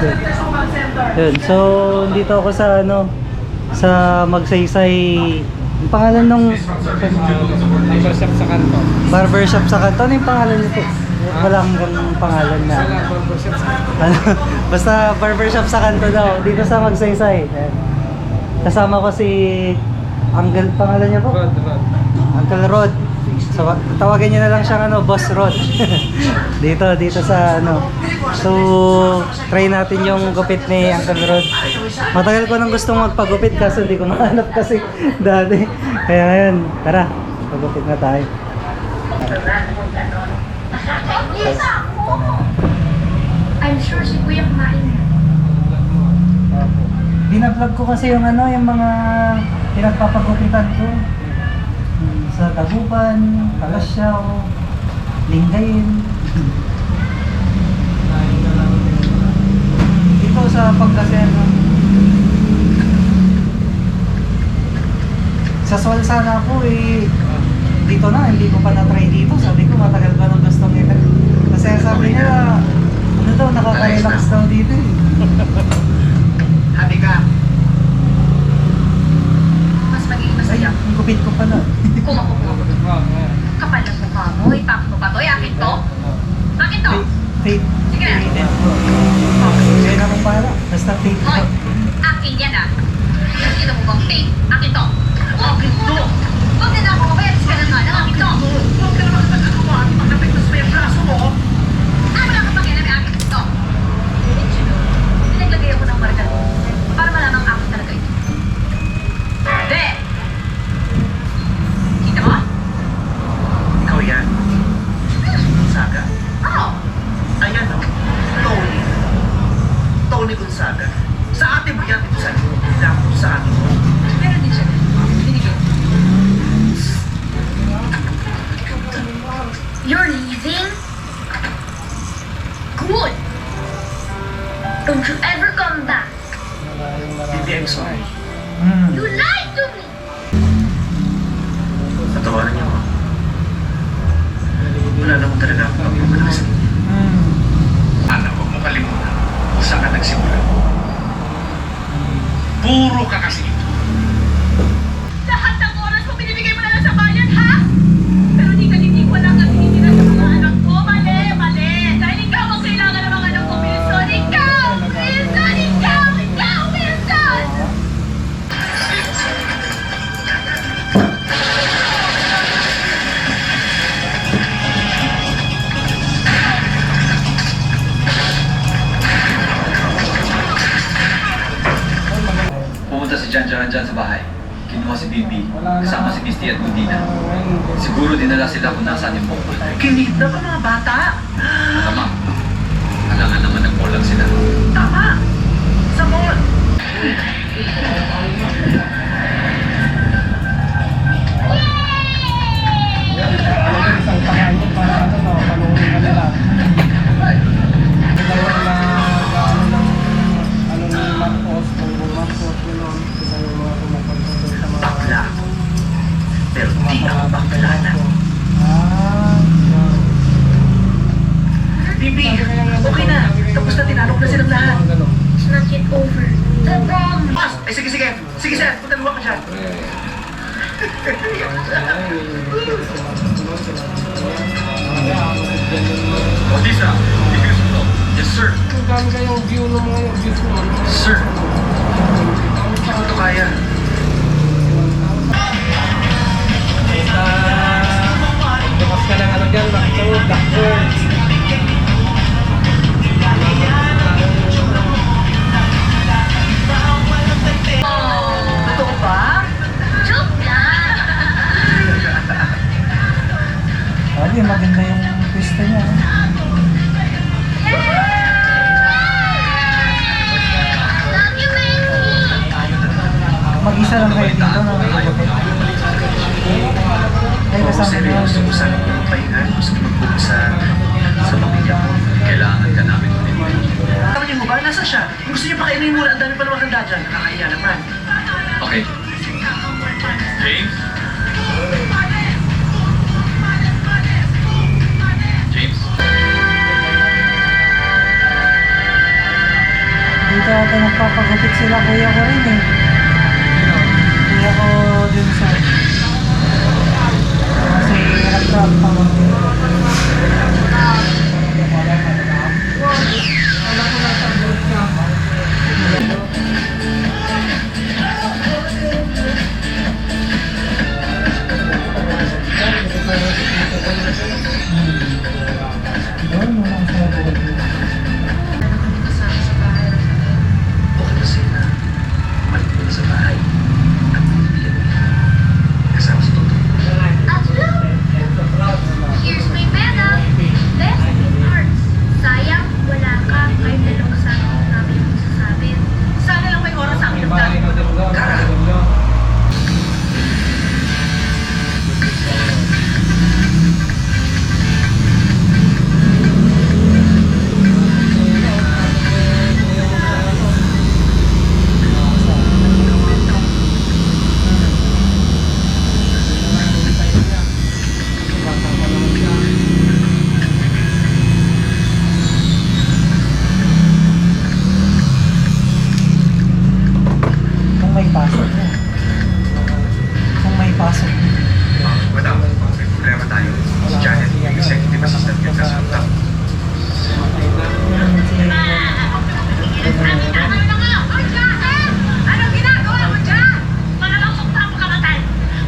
Yun. So, dito ako sa ano, sa Magsaysay. Yung pangalan ng Barbershop sa kanto. barbershop sa kanto. Ano yung pangalan nito? Wala akong pangalan na. Wala, barbershop sa kanto. Ano, basta barbershop sa kanto daw. Dito sa Magsaysay. Ayan. Kasama ko si Uncle, pangalan niya po? Rod. Uncle Rod. So, tawagin niyo na lang siyang ano, Boss Rod. dito sa ano. So, try natin yung gupit ni Uncle Rod. Matagal ko nang gustong magpagupit kaso hindi ko mahanap kasi dati. Kaya ngayon, tara, pagupit na tayo. I'm sure si Kuya kumain na. Binablog ko kasi yung ano, yung mga pinagpapagupitan ko. Sa Taguban, Kalasyaw, Lingayen. Dito sa Pangasinan. Sa Sol sana ako eh. Dito na, hindi ko pa na-try dito. Sabi ko, matagal pa nang gusto nila. Kasi sabi nila, ano daw, nakaka-relax daw dito eh. Happy ka? Mas magiging Ay, masaya. ang gupit ko pala. Kung ako po. Kapal ng mukha mo. Ipak mo ba to? Akin to? Akin to? Fate. Sige na. Kaya na mong pala. Basta fate. Hoy! Akin yan ah. Nakikita mo bang fake? Akin to? Akin to? Huwag na ako. Kaya ka na nga lang. Akin to? Huwag ka naman nagagawa. Pag napigtas mo yung braso mo. Ah, wala ka pakialam. Akin to. Pinaglagay ako ng marka para malamang akin talaga ito. Hindi! Kita mo? Ikaw yan. Saga. Oo. Ayan o. Tony. Tony Gonzaga. Sa ate mo yan, ito sa dito sa atin mo. Meron din siya. Binigay. You're leaving? Good! Don't you ever come back. Bibi, I'm sorry. You lied to me! Patawaran niyo ako. Wala naman talaga akong pagmamahal sa inyo. Ana, huwag mo kalimutan kung saan ka nagsimula. Puro ka kasi ito. Lahat ng oras mo binibigay mo na lang sa bayan, ha? Pero di ka wala kang tinitira sa mga anak ko. Mali, mali! Dahil ikaw ang kailangan ng mga anak ko, Wilson! Ikaw! Wilson! Ikaw! Ikaw! Wilson! Pumunta si Jan dyan sa bahay. Kinuha si Bibi, kasama si Misty at Budina. Siguro dinala sila kung nasaan yung bomba. Kinid na ba mga bata? Tama. Kailangan naman nag-mall lang sila. Tama! Sa mall! Isang pangalan para ano, no, panuhin ka nila. Dalawa na ano ni Marcos, kung Marcos, gano'n, sila yung mga pumupunta sa mga... Bakla. Pero di ako bakla na. Yan. Bibi, okay na. Tapos na tinanong na silang lahat. It's not yet over. The bomb! Pas! Ay, sige, sige. Sige, sir. Punta luwa ka dyan. Bautista, ibigay sa ito. Yes, sir. Ang dami kayong view ng mga views mo. Sir. Hindi ko ito kaya. Bukas ka ng ano dyan, doctor. Totoo ba? Joke lang! Ay, maganda yung pista niya. Love you, baby! Mag-isa lang kayo dito na magugupit. Ay, Oo, kasama niya. seryoso ko sana yung pahinga. Gusto mag-book sa pamilya ko. Kailangan ka namin ulit. Tama niyo mo ba? Nasaan siya? Kung gusto niyo pakainin muna, ang dami pa naman handa dyan. Nakakahiya naman. Okay. James? James? sila kuya ko rin eh. Kuya ko din sa... Kasi hirap-rap pa mo. Kasama sa bahay. Okay ba sila? Balik mo na sa bahay. At bibigyan mo yan. Kasama sa toto. Here's my medal. Best in arts. Sayang, wala ka. Kahit dalawang sa akin namin yung masasabi. Sana lang may oras sa akin ng dami. Kara! Kung may pasok mo. Kung may pasok mo. Madam, may problema tayo. Si Janet, yung executive assistant niya sa sultan. Anong ginagawa mo dyan? Malalang sukta mo kamatay.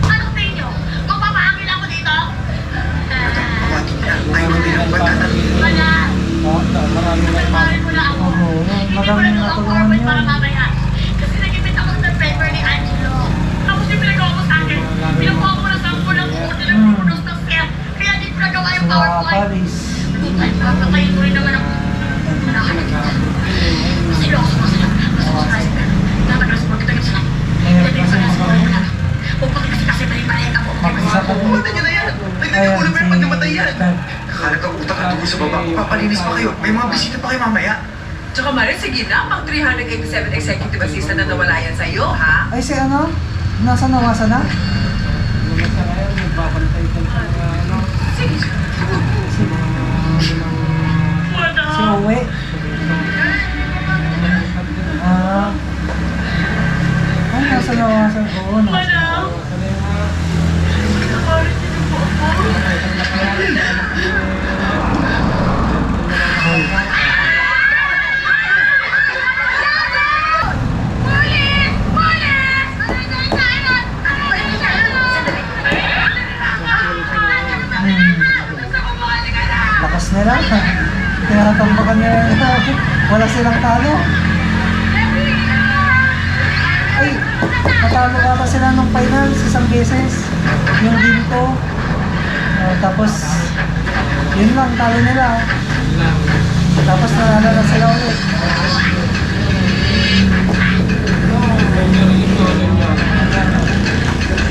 Anong tingin nyo? Magpapahangin ako dito? Madam, tawagin niya. Ayaw mo din ang pagkatan. Wala. Marami na Nagparin mo na ako. Oo, Hindi ko maraming na natulungan ako yun. para mamaya. Kasi nagipit ako sa paper ni Angelo. Tapos yung pinagawa ko sa akin, pinakuha ko na sa kulang ko, nilagpunos ng scan. Kaya di ko nagawa yung Sa PowerPoint. Paris. Papatayin ko rin naman ako. Kasi loso mo sila. Mas sila. Tataglas mo, kita sila. Hindi sa nasa mo na. Upang kasi mali-mali ka po. Mag-isa ka mo. Pumunta niyo na yan. Tignan niyo muna pa yung pag namatay yan. Nakalat ang utak at dugo sa baba. Papalinis pa kayo. May mga bisita pa kayo mamaya. Tsaka Mare, sige na, pang 387 executive assistant na nawala yan sa'yo, ha? Ay, si ano? Nasa nawasa na? Lumasa na yan, nagbabantay ka sa ano. Sige. Si Uwe? Ah. Ay, nasa nawasan. Oo, nasa nawasan. Police! Police! Lakas nila. Tinatambakan nila. Wala silang talo. Ay, natalo ata sila nung finals isang beses. Yung ginto. Tapos, yun lang, talo nila. Tapos nanalo na sila ulit.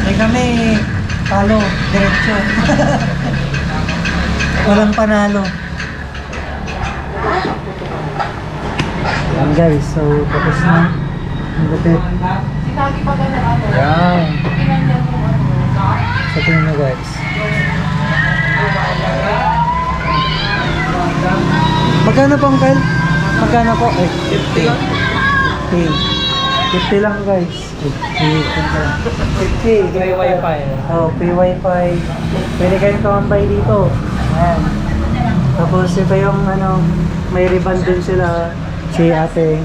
Eh kami, talo, diretso. Walang panalo. Yan guys, so tapos na. Ang gupit. Yan. Sa tingin mo guys. Magkano po Uncle? Magkano po? 50. 50 lang guys. 50. Free wifi. Oh, free wifi. Pwede kayong tumambay dito. Ayan. Tapos ito yung ano, may ribbon din sila. Si ate.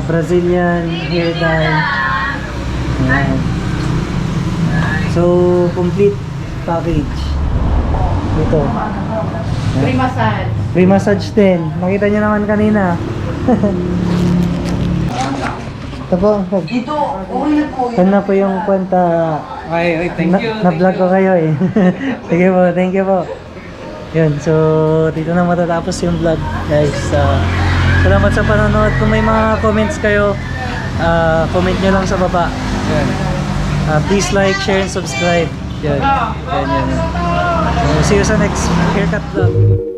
Brazilian hair dye. Ayan. So, complete package. Ito. Free massage. Free massage din. Nakita niyo naman kanina. Ito po. Ito, okay na po. Ito na po yung kwenta. Ay, thank you. Na-vlog ko kayo eh. Sige po, thank you po. Yun, so dito na matatapos yung vlog guys. Salamat sa panonood. Kung may mga comments kayo, comment nyo lang sa baba. Yun. Please like, share, and subscribe. Yun. Yan. So, see you sa next haircut vlog.